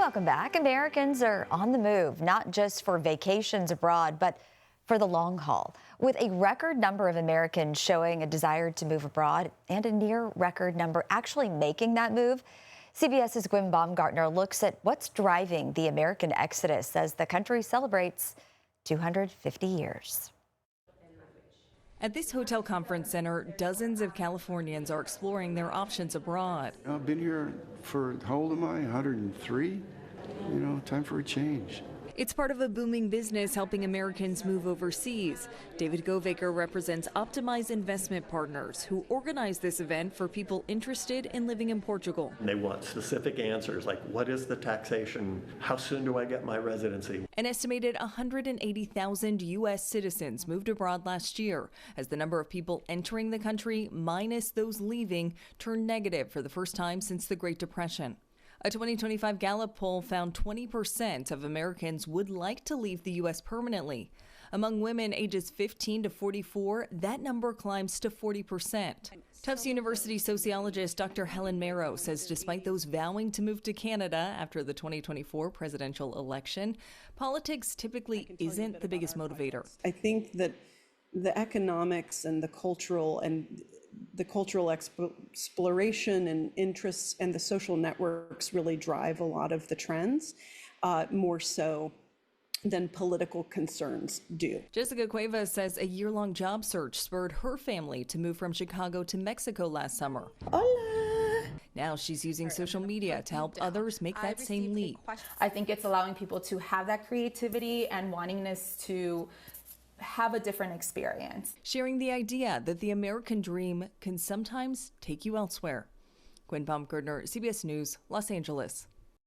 Welcome back. Americans are on the move, not just for vacations abroad, but for the long haul. With a record number of Americans showing a desire to move abroad and a near record number actually making that move, CBS's Gwen Baumgartner looks at what's driving the American exodus as the country celebrates 250 years. At this hotel conference center, dozens of Californians are exploring their options abroad. I've been here for, how old am I, 103? Time for a change. It's part of a booming business helping Americans move overseas. David Govaker represents Optimize Investment Partners, who organized this event for people interested in living in Portugal. They want specific answers like, what is the taxation? How soon do I get my residency? An estimated 180,000 U.S. citizens moved abroad last year as the number of people entering the country, minus those leaving, turned negative for the first time since the Great Depression. A 2025 Gallup poll found 20% of Americans would like to leave the U.S. permanently. Among women ages 15 to 44, that number climbs to 40%. Tufts University sociologist Dr. Helen Marrow says despite those vowing to move to Canada after the 2024 presidential election, politics typically isn't the biggest motivator. I think that the economics and the cultural exploration and interests and the social networks really drive a lot of the trends, more so than political concerns do. Jessica Cuevas says a year-long job search spurred her family to move from Chicago to Mexico last summer. Hola! Now she's using social media to help others make that same leap. I think it's allowing people to have that creativity and wantingness to have a different experience. Sharing the idea that the American dream can sometimes take you elsewhere. Gwen Baumgartner, CBS News, Los Angeles.